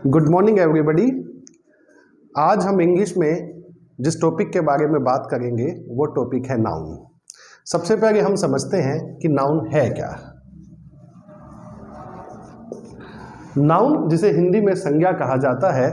Good morning everybody. आज हम English में जिस टॉपिक के बारे में बात करेंगे वो टॉपिक है नाउन। सबसे पहले हम समझते हैं कि नाउन है क्या। नाउन जिसे हिंदी में संज्ञा कहा जाता है।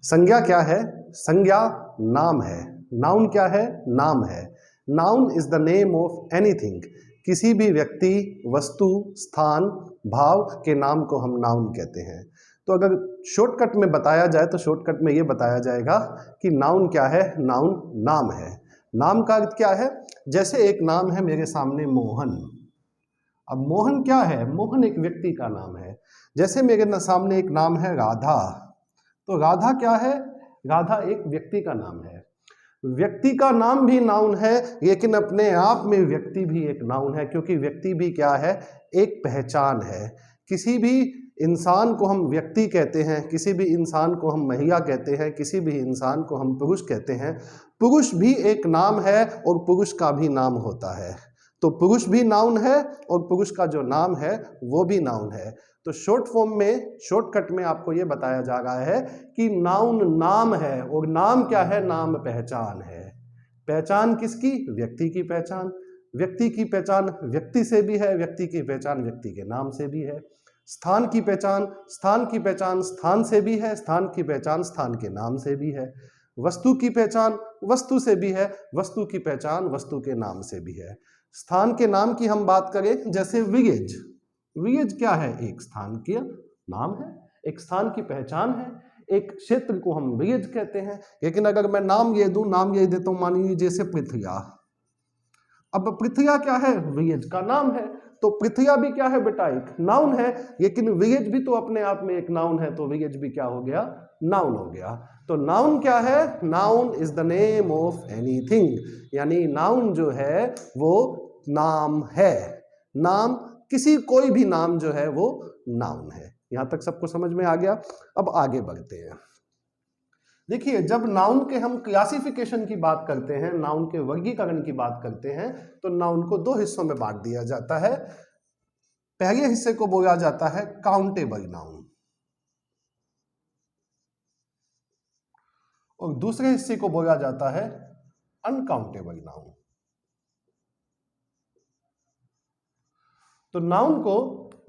संज्ञा क्या है? संज्ञा नाम है। नाउन क्या है? नाम है। Noun is the name of anything. किसी भी व्यक्ति, वस्तु, स्थान, भाव के नाम को हम नाउन कहते हैं। तो अगर शॉर्टकट में बताया जाए तो शॉर्टकट में ये बताया जाएगा कि नाउन क्या है? नाउन नाम है। नाम का अर्थ क्या है? जैसे एक नाम है मेरे सामने मोहन। अब मोहन क्या है? मोहन एक व्यक्ति का नाम है। जैसे मेरे सामने एक नाम है राधा, तो राधा क्या है? राधा एक व्यक्ति का नाम है। व्यक्ति का नाम भी नाउन है, लेकिन अपने आप में व्यक्ति भी एक नाउन है, क्योंकि व्यक्ति भी क्या है? एक पहचान है। किसी भी इंसान को हम व्यक्ति कहते हैं, किसी भी इंसान को हम महिला कहते हैं, किसी भी इंसान को हम पुरुष कहते हैं। पुरुष भी एक नाम है और पुरुष का भी नाम होता है। तो पुरुष भी नाउन है और पुरुष का जो नाम है वो भी नाउन है। तो शॉर्ट फॉर्म में, शॉर्टकट में आपको ये बताया जा रहा है कि नाउन नाम है। और नाम क्या है? नाम पहचान है। पहचान किसकी? व्यक्ति की पहचान। व्यक्ति की पहचान व्यक्ति से भी है, व्यक्ति की पहचान व्यक्ति के नाम से भी है। स्थान की पहचान, स्थान की पहचान स्थान से भी है, स्थान की पहचान स्थान के नाम से भी है। वस्तु की पहचान वस्तु से भी है, वस्तु की पहचान वस्तु के नाम से भी है। स्थान के नाम की हम बात करें, जैसे विलेज। विलेज क्या है? एक स्थान के नाम है, एक स्थान की पहचान है। एक क्षेत्र को हम विलेज कहते हैं। लेकिन अगर मैं नाम ये दूं, नाम ये देता हूं, मान लीजिए जैसे पृथ्विया। अब पृथ्विया क्या है? विलेज का नाम है। तो पृथ्विया भी क्या है बेटा? एक नाउन है। लेकिन विलेज भी तो अपने आप में एक नाउन है, तो विलेज भी क्या हो गया? नाउन हो गया। तो नाउन क्या है? Noun is the name of anything. यानी नाउन जो है वो नाम है। नाम, किसी कोई भी नाम जो है वो नाउन है। यहां तक सबको समझ में आ गया? अब आगे बढ़ते हैं। देखिए, जब नाउन के हम क्लासिफिकेशन की बात करते हैं, नाउन के वर्गीकरण की बात करते हैं, तो नाउन को दो हिस्सों में बांट दिया जाता है। पहले हिस्से को बोला जाता है काउंटेबल नाउन और दूसरे हिस्से को बोला जाता है अनकाउंटेबल नाउन। तो नाउन को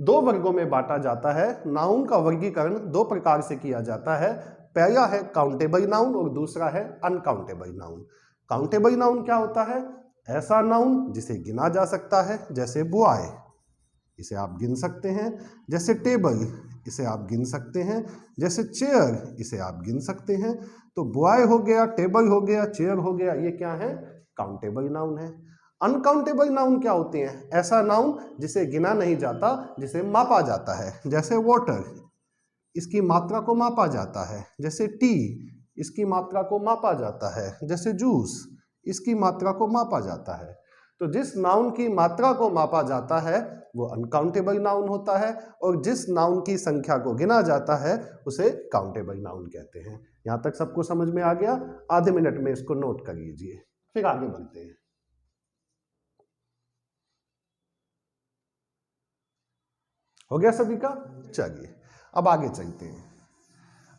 दो वर्गों में बांटा जाता है। नाउन का वर्गीकरण दो प्रकार से किया जाता है। पहला है काउंटेबल नाउन और दूसरा है अनकाउंटेबल नाउन। काउंटेबल नाउन क्या होता है? ऐसा नाउन जिसे गिना जा सकता है, जैसे बॉय, इसे आप गिन सकते हैं। जैसे टेबल, इसे आप गिन सकते हैं। जैसे चेयर, इसे आप गिन सकते हैं। तो बॉय हो गया, टेबल हो गया, चेयर हो गया, ये क्या है? काउंटेबल नाउन है। अनकाउंटेबल नाउन क्या होते हैं? ऐसा नाउन जिसे गिना नहीं जाता, जिसे मापा जाता है। जैसे वाटर, इसकी मात्रा को मापा जाता है। जैसे टी, इसकी मात्रा को मापा जाता है। जैसे जूस, इसकी मात्रा को मापा जाता है। तो जिस नाउन की मात्रा को मापा जाता है वो अनकाउंटेबल नाउन होता है, और जिस नाउन की संख्या को गिना जाता है उसे काउंटेबल नाउन कहते हैं। यहां तक सबको समझ में आ गया? आधे मिनट में इसको नोट कर लीजिए, फिर आगे बढ़ते हैं। हो गया सभी का? चलिए अब आगे चलते हैं।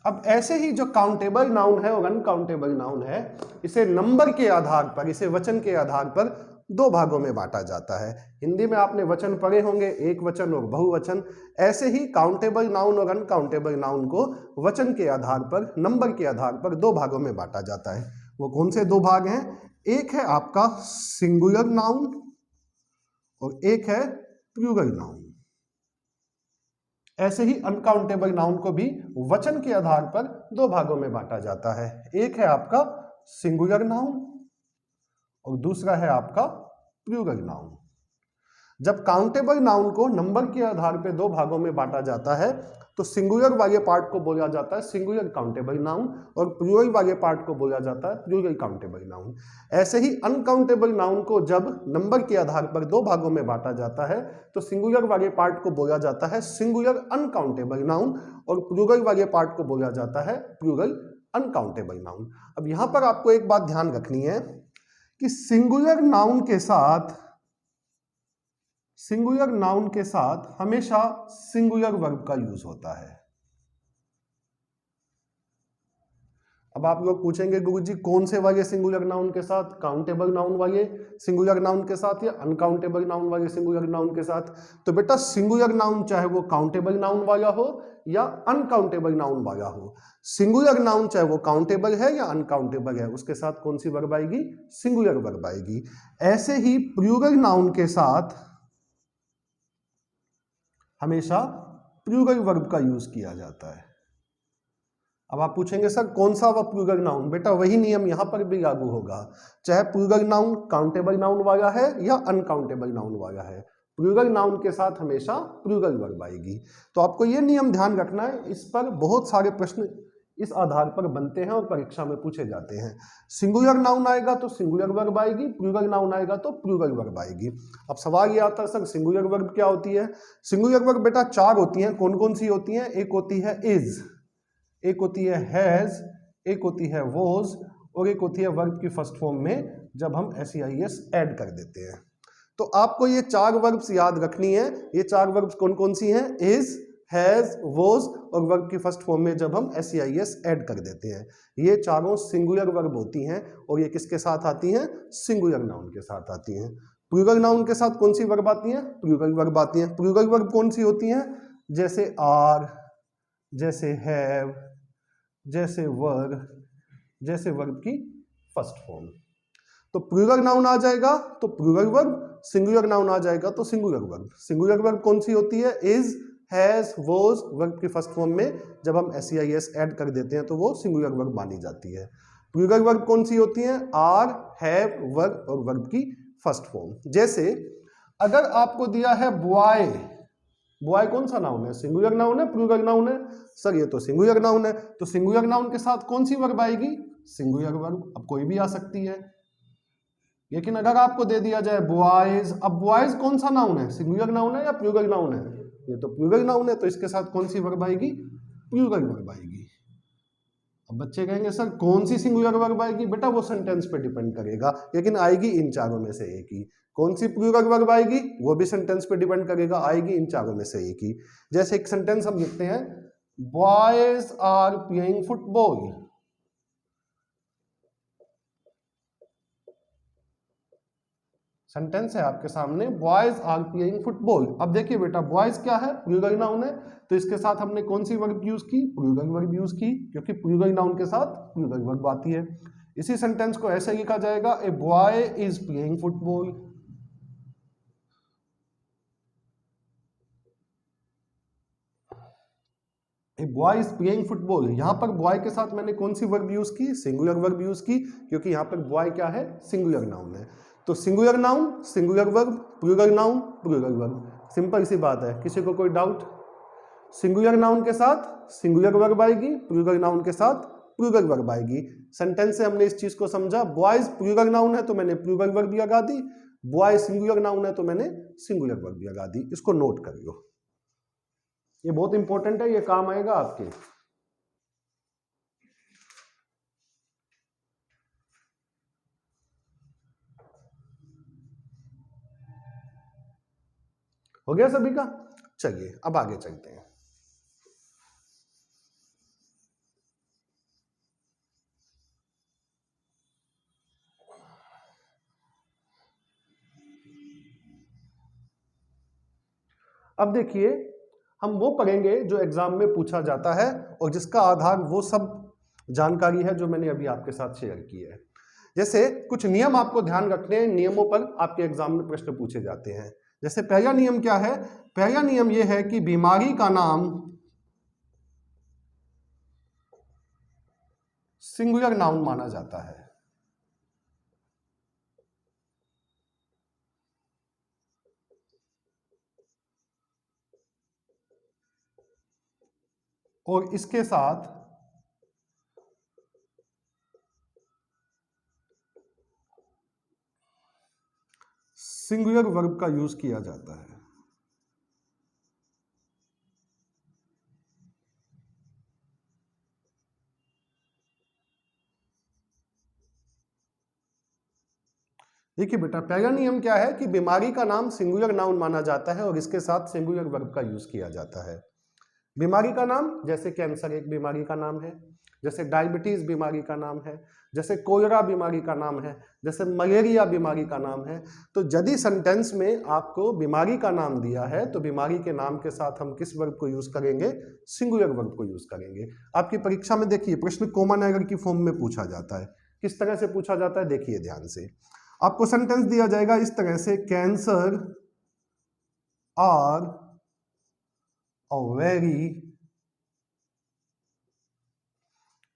अब ऐसे ही जो काउंटेबल नाउन है और अनकाउंटेबल नाउन है, इसे नंबर के आधार पर, इसे वचन के आधार पर दो भागों में बांटा जाता है। हिंदी में आपने वचन पढ़े होंगे, एक वचन और बहुवचन। ऐसे ही काउंटेबल नाउन और अनकाउंटेबल नाउन को वचन के आधार पर, नंबर के आधार पर दो भागों में बांटा जाता है। वो कौन से दो भाग हैं? एक है आपका सिंगुलर नाउन और एक है प्लूरल नाउन। ऐसे ही अनकाउंटेबल नाउन को भी वचन के आधार पर दो भागों में बांटा जाता है। एक है आपका सिंगुलर नाउन और दूसरा है आपका प्लूरल नाउन। जब काउंटेबल नाउन को नंबर के आधार पर दो भागों में बांटा जाता है तो सिंगुलर वाले पार्ट को बोला जाता है सिंगुलर काउंटेबल नाउन और प्लूरल वाले पार्ट को बोला जाता है प्लूरल काउंटेबल नाउन। ऐसे ही अनकाउंटेबल नाउन को जब नंबर के आधार पर दो भागों में बांटा जाता है तो सिंगुलर वाले पार्ट को बोला जाता है सिंगुलर अनकाउंटेबल नाउन और प्लूरल वाले पार्ट को बोला जाता है प्लूरल अनकाउंटेबल नाउन। अब यहां पर आपको एक बात ध्यान रखनी है कि सिंगुलर नाउन के साथ हमेशा सिंगुलर वर्ब का यूज होता है। अब आप लोग पूछेंगे गुरुजी कौन से वाले सिंगुलर नाउन के साथ, काउंटेबल नाउन वाले सिंगुलर नाउन के साथ या अनकाउंटेबल नाउन वाले सिंगुलर नाउन के साथ। तो बेटा सिंगुलर नाउन चाहे वो काउंटेबल नाउन वाला हो या अनकाउंटेबल नाउन वाला हो, सिंगुलर नाउन चाहे वो काउंटेबल है या अनकाउंटेबल है, उसके साथ कौन सी वर्ब आएगी, सिंगुलर वर्ब आएगी। ऐसे ही प्लूरल नाउन के साथ हमेशा प्लूरल वर्ब का यूज किया जाता है। अब आप पूछेंगे सर कौन सा वह प्लूरल नाउन, बेटा वही नियम यहां पर भी लागू होगा, चाहे प्लूरल नाउन काउंटेबल नाउन वाला है या अनकाउंटेबल नाउन वाला है, प्लूरल नाउन के साथ हमेशा प्लूरल वर्ब आएगी। तो आपको यह नियम ध्यान रखना है, इस पर बहुत सारे प्रश्न इस आधार पर बनते हैं और परीक्षा में पूछे जाते हैं। सिंगुलर नाउन आएगा तो सिंगुलर वर्ब आएगी, प्लूरल नाउन आएगा तो प्लूरल वर्ब आएगी। अब सवाल ये आता है सर सिंगुलर वर्ब क्या होती है। सिंगुलर वर्ब बेटा चार होती हैं। कौन कौन सी होती हैं, एक होती है इज, एक होती है हैज, एक होती है वॉज और एक होती है वर्ब की फर्स्ट फॉर्म में जब हम SEIS ऐड कर देते हैं। तो आपको ये चार वर्ब्स याद रखनी है। ये चार वर्ब्स कौन कौन सी हैं, इज, हैज, वॉज और वर्ब की फर्स्ट फॉर्म में जब हम SEIS ऐड कर देते हैं। ये चारों सिंगुलर वर्ब होती हैं और ये किसके साथ आती हैं, सिंगुलर नाउन के साथ आती हैं। प्लूरल नाउन के साथ कौन सी वर्ब आती हैं, प्लूरल वर्ब आती हैं। प्लूरल वर्ब कौन सी होती हैं, जैसे आर, जैसे हैव, जैसे वर, जैसे वर्ब की फर्स्ट फॉर्म। तो प्लूरल नाउन आ जाएगा तो प्लूरल वर्ब, सिंगुलर नाउन आ जाएगा तो सिंगुलर वर्ब। सिंगुलर वर्ब कौन सी होती है, इज, हैज, वॉज, वर्ब की फर्स्ट फॉर्म में जब हम SEIS ऐड कर देते हैं तो वो सिंगुलर वर्ब मानी जाती है। प्लूरल वर्ब कौन सी होती है, आर, हैव, वर और वर्ब की फर्स्ट फॉर्म। जैसे अगर आपको दिया है बॉय, बॉय कौन सा नाउन है, सिंगुलर नाउन है, प्लूरल नाउन है, सर ये तो सिंगुलर नाउन है, तो सिंगुलर नाउन के साथ कौन सी वर्ब आएगी, सिंगुलर वर्ब। अब कोई भी आ सकती है, लेकिन अगर आपको दे दिया जाए बॉयज, अब बॉयज कौन सा नाउन है, सिंगुलर नाउन है या प्लूरल नाउन है, ये तो प्लूरल नाउन है, तो इसके साथ कौन सी वर्ब आएगी, प्लूरल वर्ब आएगी। अब बच्चे कहेंगे सर कौन सी सिंगुलर वर्ब आएगी, बेटा वो सेंटेंस पे डिपेंड करेगा, लेकिन आएगी इन चारों में से एक ही। कौन सी प्लूरल वर्ब आएगी वो भी सेंटेंस पे डिपेंड करेगा, आएगी इन चारों में से एक ही। जैसे एक सेंटेंस हम लिखते हैं, boys are playing football, sentence है आपके सामने, बॉयज आर प्लेइंग फुटबॉल। अब देखिए बेटा बॉयज क्या है, प्लूरल नाउन है, तो इसके साथ हमने कौन सी वर्ब यूज की, प्लूरल वर्ब यूज की, क्योंकि प्लूरल नाउन के साथ प्लूरल वर्ब आती है। इसी सेंटेंस को ऐसे लिखा जाएगा, a boy is playing football. A boy is playing football, यहां पर बॉय के साथ मैंने कौन सी वर्ब यूज की, सिंगुलर वर्ब यूज की, क्योंकि यहां पर बॉय क्या है, सिंगुलर नाउन है। तो singular noun, singular verb, plural noun, plural verb, simple सी बात है। किसी को कोई डाउट, सिंगुलर नाउन के साथ सिंगुलर वर्ब आएगी, प्लूरल नाउन के साथ प्लूरल वर्ब आएगी। सेंटेंस से हमने इस चीज को समझा, बॉयज प्लूरल नाउन है तो मैंने प्लूरल वर्ब लगा दी, बॉय सिंगुलर नाउन है तो मैंने सिंगुलर वर्ब लगा दी। इसको नोट कर लो, ये बहुत इंपॉर्टेंट है, ये काम आएगा आपके। हो गया सभी का, चलिए अब आगे चलते हैं। अब देखिए हम वो पढ़ेंगे जो एग्जाम में पूछा जाता है और जिसका आधार वो सब जानकारी है जो मैंने अभी आपके साथ शेयर की है। जैसे कुछ नियम आपको ध्यान रखने हैं, नियमों पर आपके एग्जाम में प्रश्न पूछे जाते हैं। जैसे पहला नियम क्या है, पहला नियम यह है कि बीमारी का नाम सिंगुलर नाउन माना जाता है। और इसके साथ सिंगुलर वर्ब का यूज किया जाता है। देखिए बेटा पहला नियम क्या है कि बीमारी का नाम सिंगुलर नाउन माना जाता है और इसके साथ सिंगुलर वर्ब का यूज किया जाता है। बीमारी का नाम, जैसे कैंसर एक बीमारी का नाम है, जैसे डायबिटीज बीमारी का नाम है, जैसे कोलेरा बीमारी का नाम है, जैसे मलेरिया बीमारी का नाम है। तो यदि सेंटेंस में आपको बीमारी का नाम दिया है तो बीमारी के नाम के साथ हम किस वर्ब को यूज करेंगे? सिंगुलर वर्ब को यूज करेंगे। आपकी परीक्षा में देखिए प्रश्न कॉमन एरर की फॉर्म में पूछा जाता है। किस तरह से पूछा जाता है देखिए ध्यान से। आपको सेंटेंस दिया जाएगा इस तरह से, cancer are a very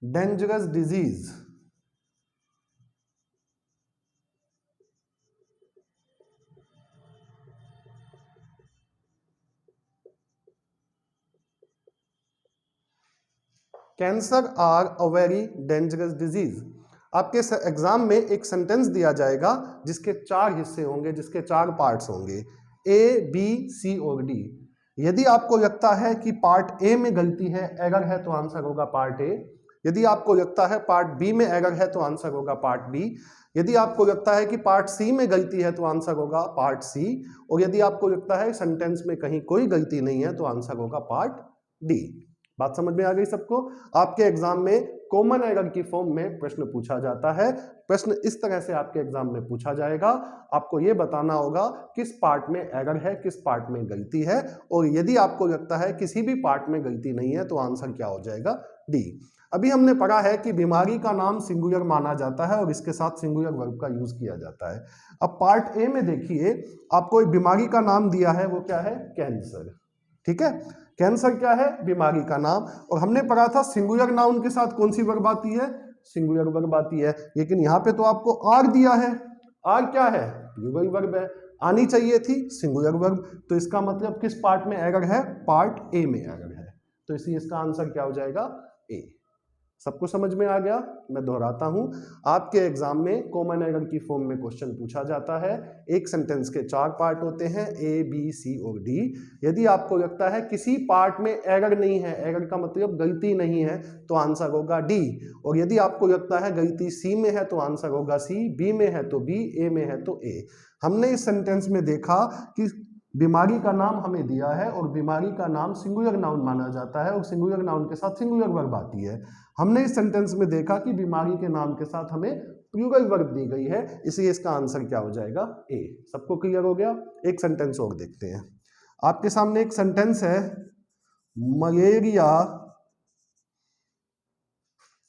dangerous disease. Cancer are a very dangerous disease. आपके एग्जाम में एक सेंटेंस दिया जाएगा जिसके 4 हिस्से होंगे, जिसके 4 पार्ट्स होंगे, ए बी सी और डी। यदि आपको लगता है कि पार्ट ए में गलती है, एरर है, तो आंसर होगा पार्ट ए। यदि आपको लगता है पार्ट बी में एरर है तो आंसर होगा पार्ट बी। यदि आपको लगता है कि पार्ट सी में गलती है तो आंसर होगा पार्ट सी। और यदि आपको लगता है सेंटेंस में कहीं कोई गलती नहीं है तो आंसर होगा पार्ट डी। बात समझ में आ गई सबको? आपके एग्जाम में कॉमन एरर की फॉर्म में प्रश्न पूछा जाता है। प्रश्न इस तरह से आपके एग्जाम में पूछा जाएगा। आपको यह बताना होगा किस पार्ट में एरर है, किस पार्ट में गलती है। और यदि आपको लगता है किसी भी पार्ट में गलती नहीं है तो आंसर क्या हो जाएगा? डी। अभी हमने पढ़ा है कि बीमारी का नाम सिंगुलर माना जाता है और इसके साथ सिंगुलर वर्ब का यूज किया जाता है। अब पार्ट ए में देखिए, आपको एक बीमारी का नाम दिया है, वो क्या है? कैंसर। ठीक है, कैंसर क्या है? बीमारी का नाम। और हमने पढ़ा था सिंगुलर नाउन के साथ कौन सी वर्ब आती है? सिंगुलर वर्ब आती है। लेकिन यहां पे तो आपको आर दिया है। आर क्या है? प्लूरल वर्ब है। आनी चाहिए थी सिंगुलर वर्ब। तो इसका मतलब किस पार्ट में एरर है? पार्ट ए में एरर है। तो इसलिए इसका आंसर क्या हो जाएगा? ए। सबको समझ में आ गया? मैं दोहराता हूं, आपके एग्जाम में कॉमन एरर की फॉर्म में क्वेश्चन पूछा जाता है। एक सेंटेंस के 4 पार्ट होते हैं, ए बी सी और डी। यदि आपको लगता है किसी पार्ट में एरर नहीं है, एरर का मतलब गलती नहीं है, तो आंसर होगा डी। और यदि आपको लगता है गलती सी में है तो आंसर होगा सी, बी में है तो बी, ए में है तो ए। हमने इस सेंटेंस में देखा कि बीमारी का नाम हमें दिया है और बीमारी का नाम सिंगुलर नाउन माना जाता है और सिंगुलर नाउन के साथ सिंगुलर वर्ब आती है। हमने इस सेंटेंस में देखा कि बीमारी के नाम के साथ हमें प्लूरल वर्ब दी गई है, इसलिए इसका आंसर क्या हो जाएगा? ए। सबको क्लियर हो गया? एक सेंटेंस और देखते हैं। आपके सामने एक सेंटेंस है, malaria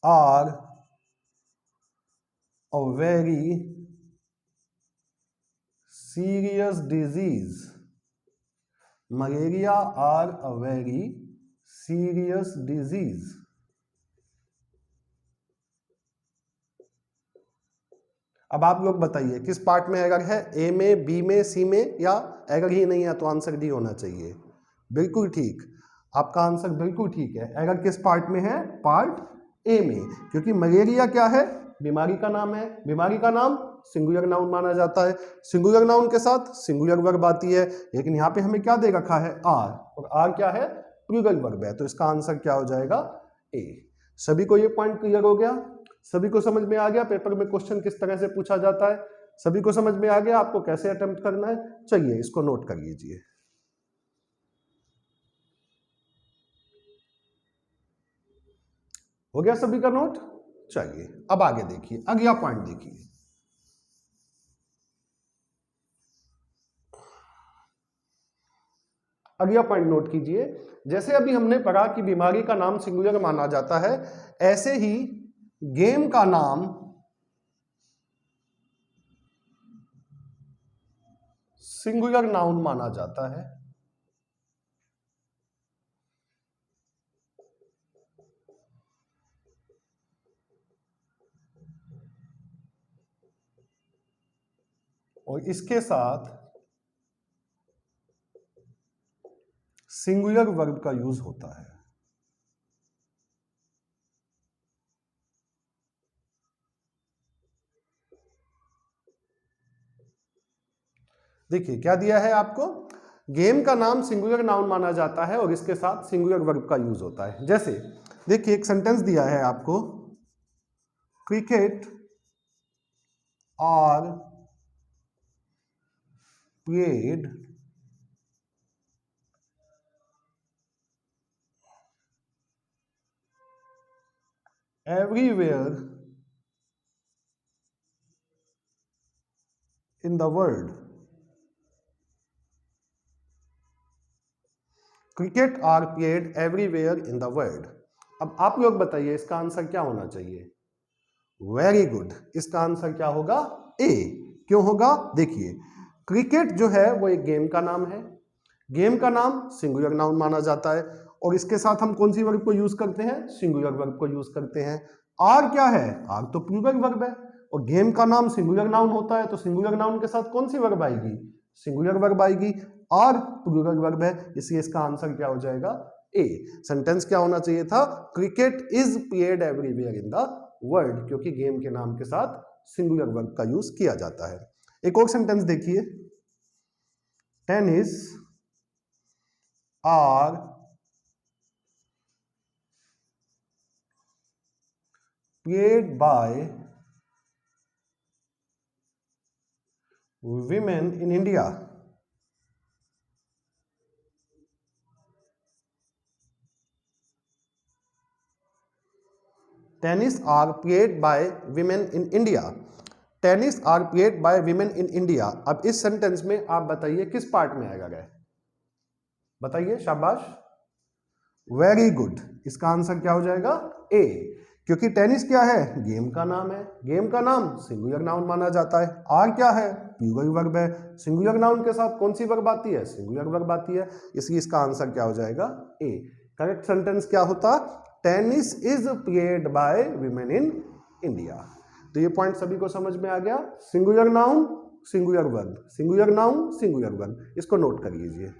are a very serious disease. Malaria are a very serious disease. अब आप लोग बताइए किस पार्ट में एरर है? ए में, बी में, सी में, या एरर ही नहीं है तो आंसर डी होना चाहिए। बिल्कुल ठीक, आपका आंसर बिल्कुल ठीक है। एरर किस पार्ट में है? पार्ट ए में। क्योंकि मलेरिया क्या है? बीमारी का नाम है। बीमारी का नाम सिंगुलर नाउन माना जाता है। सिंगुलर नाउन के साथ सिंगुलर वर्ब आती है। लेकिन यहाँ पे हमें क्या दे रखा है? आर। और आर क्या है? प्लूरल वर्ब है। तो इसका आंसर क्या हो जाएगा? ए। सभी को ये पॉइंट क्लियर हो गया? सभी को समझ में आ गया पेपर में क्वेश्चन किस तरह से पूछा जाता है? सभी को समझ में आ गया आपको कैसे अटेम्प्ट करना है? चलिए इसको नोट कर लीजिए। हो गया सभी का नोट? चलिए अब आगे देखिए, अगला पॉइंट देखिए। अगला पॉइंट नोट कीजिए। जैसे अभी हमने पढ़ा कि बीमारी का नाम सिंगुलर माना जाता है, ऐसे ही गेम का नाम सिंगुलर नाउन माना जाता है। और इसके साथ सिंगुलर वर्ब का यूज होता है। देखिए क्या दिया है आपको? गेम का नाम सिंगुलर नाउन माना जाता है और इसके साथ सिंगुलर वर्ब का यूज होता है। जैसे देखिए एक सेंटेंस दिया है आपको, cricket are played everywhere in the world. Cricket are played everywhere in the world. अब आप लोग बताइए इसका आंसर क्या होना चाहिए? वेरी गुड, इसका आंसर क्या होगा? ए। क्यों होगा? देखिए, क्रिकेट जो है वो एक गेम का नाम है, गेम का नाम सिंगुलर नाउन माना जाता है, और इसके साथ हम कौन सी वर्ब को यूज करते हैं? सिंगुलर वर्ब को यूज करते हैं। आर क्या है? आर तो प्लूरल वर्ब है, और गेम का नाम सिंगुलर नाउन होता है, तो सिंगुलर नाउन के साथ कौन सी वर्ब आएगी? सिंगुलर वर्ब आएगी। आर प्लूरल वर्ब है, इसलिए इसका आंसर क्या हो जाएगा? ए। सेंटेंस क्या होना चाहिए था? Cricket is played everywhere in the world, क्योंकि गेम के नाम के साथ सिंगुलर वर्ब का यूज किया जाता है। एक और सेंटेंस देखिए, tennis are played by women in India. Tennis are played by women in India. Tennis are played by women in India. अब इस सेंटेंस में आप बताइए किस पार्ट में आएगा? गए बताइए, शाबाश, वेरी गुड। इसका आंसर क्या हो जाएगा? ए। क्योंकि टेनिस क्या है? गेम का नाम है, गेम का नाम सिंगुलर नाउन माना जाता है। आर क्या है? प्लूरल वर्ब है, सिंगुलर नाउन के साथ कौन सी वर्ब आती है? सिंगुलर वर्ब आती है, इसलिए इसका आंसर क्या हो जाएगा? ए। करेक्ट सेंटेंस क्या होता? Tennis is played by women in India. तो ये पॉइंट सभी को समझ में आ गया? Singular noun singular verb, singular noun singular verb, इसको नोट कर लीजिए।